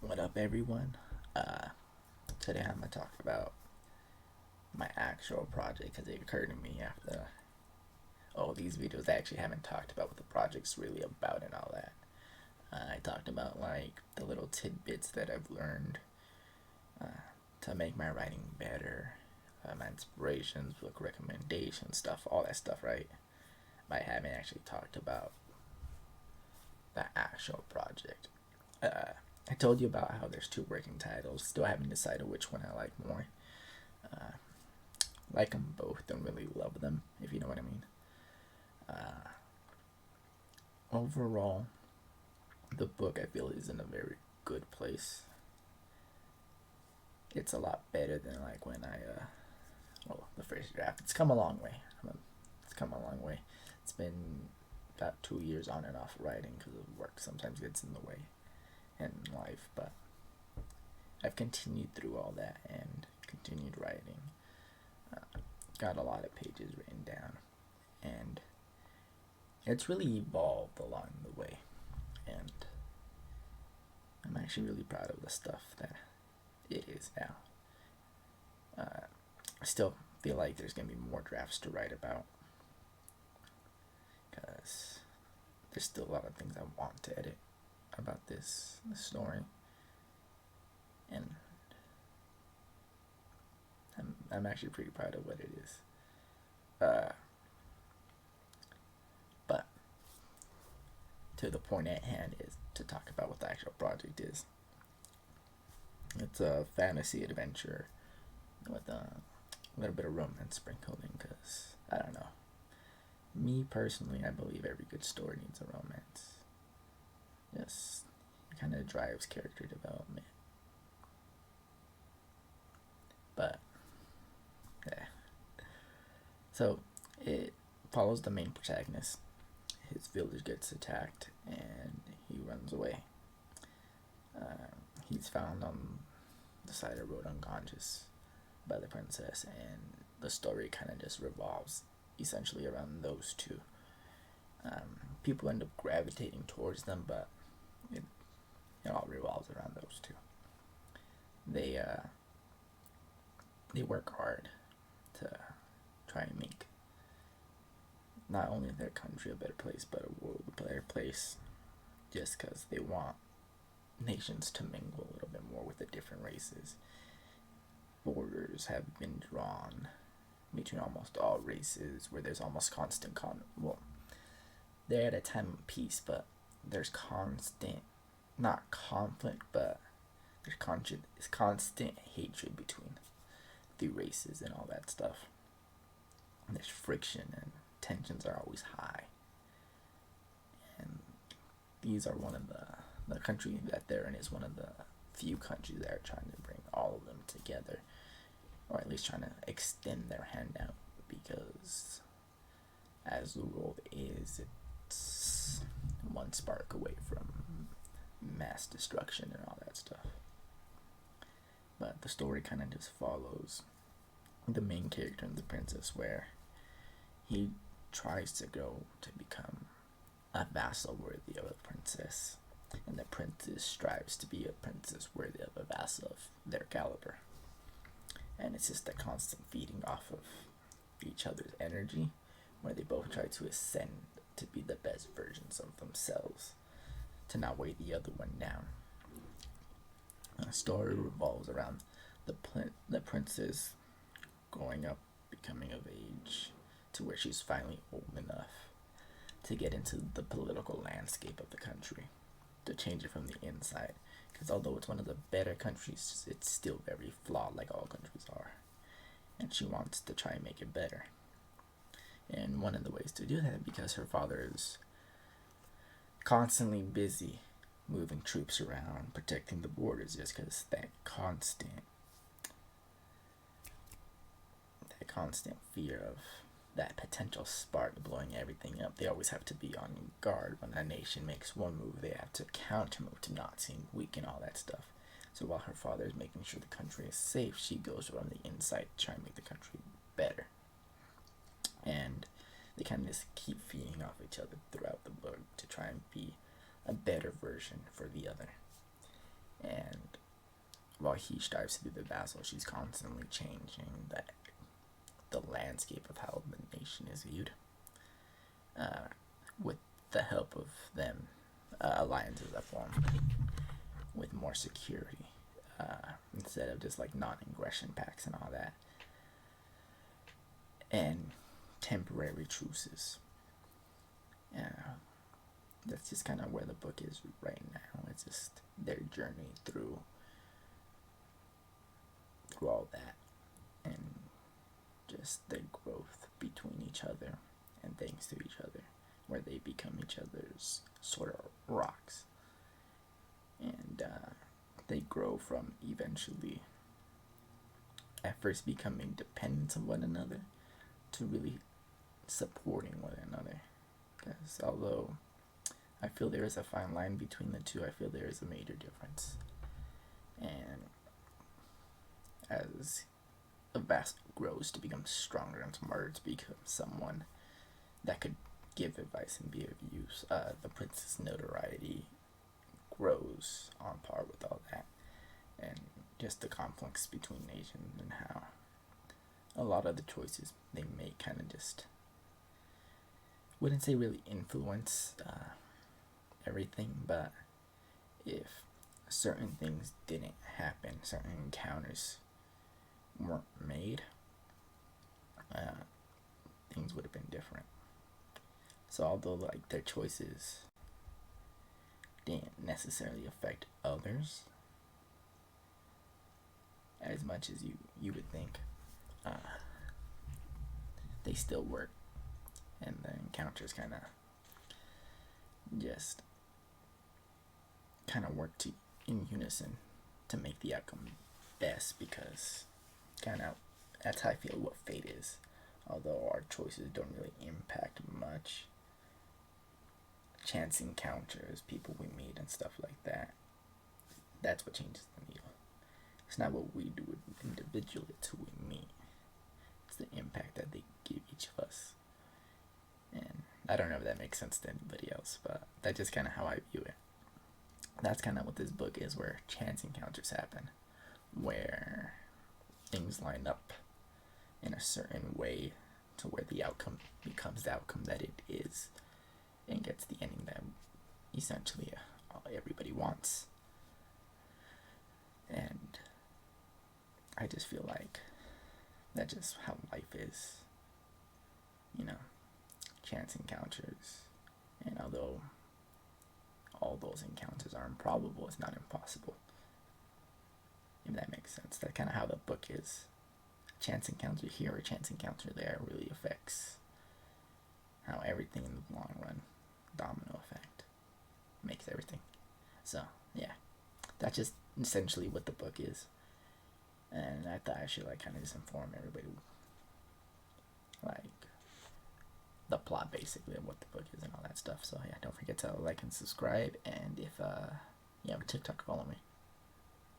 What up, everyone? Uh, Today I'm gonna talk about my actual project because it occurred to me after all these videos. I actually haven't talked about what the project's really about and all that. I talked about like the little tidbits that I've learned to make my writing better, my inspirations, book recommendations, stuff, all that stuff, right? But I haven't actually talked about the actual project. I told you about how there's two working titles. Still haven't decided which one I like more. Like them both, don't really love them, if you know what I mean. Overall, the book I feel is in a very good place. It's a lot better than like when the first draft. It's come a long way. It's come a long way. It's been about 2 years on and off writing because of work sometimes gets in the way and life, but I've continued through all that and continued writing. Got a lot of pages written down, and it's really evolved along the way, and I'm actually really proud of the stuff that it is now. I still feel like there's gonna be more drafts to write about because there's still a lot of things I want to edit about this story, and I'm actually pretty proud of what it is. But to the point at hand is to talk about what the actual project is. It's a fantasy adventure with a little bit of romance sprinkled in because, I don't know. Me personally, I believe every good story needs a romance. Yes, it kind of drives character development. But, yeah. So, it follows the main protagonist. His village gets attacked and he runs away. He's found on the side of the road unconscious by the princess, and the story kind of just revolves essentially around those two. People end up gravitating towards them, but it all revolves around those two. They they work hard to try and make not only their country a better place, but a world a better place, just because they want nations to mingle a little bit more with the different races. Borders have been drawn between almost all races, where there's almost constant they're at a time of peace, but there's constant, not conflict, but there's constant hatred between the races and all that stuff. And there's friction and tensions are always high. And these are one of the country that they're in is one of the few countries that are trying to bring all of them together, or at least trying to extend their hand out, because as the world is, it's one spark away from mass destruction and all that stuff. But the story kind of just follows the main character and the princess, where he tries to go to become a vassal worthy of a princess, and the princess strives to be a princess worthy of a vassal of their caliber. And it's just a constant feeding off of each other's energy, where they both try to ascend to be the best versions of themselves, to not weigh the other one down. The story revolves around the princess growing up, becoming of age, to where she's finally old enough to get into the political landscape of the country, to change it from the inside. Because although it's one of the better countries, it's still very flawed, like all countries are. And she wants to try and make it better. And one of the ways to do that, because her father is constantly busy moving troops around, protecting the borders, just because that constant fear of that potential spark blowing everything up. They always have to be on guard. When a nation makes one move, they have to counter move to not seem weak and all that stuff. So while her father is making sure the country is safe, she goes on the inside to try and make the country better. And they kind of just keep feeding off each other throughout the book to try and be a better version for the other. And while he strives to do the battle, she's constantly changing the landscape of how the nation is viewed. With the help of them, alliances that form with more security, instead of just like non-aggression pacts and all that, and temporary truces. That's just kind of where the book is right now. It's just their journey through all that, and just their growth between each other and thanks to each other, where they become each other's sort of rocks, and they grow from eventually at first becoming dependent of one another to really supporting one another. Because although I feel there is a fine line between the two, I feel there is a major difference. And as the vassal grows to become stronger and smarter, to become someone that could give advice and be of use, the prince's notoriety grows on par with all that. And just the conflicts between nations and how a lot of the choices they make kind of just, wouldn't say really influence everything, but if certain things didn't happen, certain encounters weren't made, things would have been different. So although like their choices didn't necessarily affect others as much as you would think, they still work, and the encounters kind of work in unison to make the outcome best, because kind of that's how I feel what fate is. Although our choices don't really impact much, chance encounters, people we meet and stuff like that, that's what changes the needle. It's not what we do individually, it's who we meet. It's the impact that they give each of us. And I don't know if that makes sense to anybody else, but that's just kind of how I view it. That's kind of what this book is, where chance encounters happen, where things line up in a certain way to where the outcome becomes the outcome that it is, and gets the ending that essentially everybody wants. And I just feel like that's just how life is, chance encounters. And although all those encounters are improbable, it's not impossible, if that makes sense. That's kind of how the book is. A chance encounter here or a chance encounter there really affects how everything in the long run, domino effect, makes everything. So yeah, that's just essentially what the book is. And I thought I should kind of just inform everybody the plot basically of what the book is and all that stuff. So yeah, don't forget to like and subscribe, and if you have a TikTok, follow me.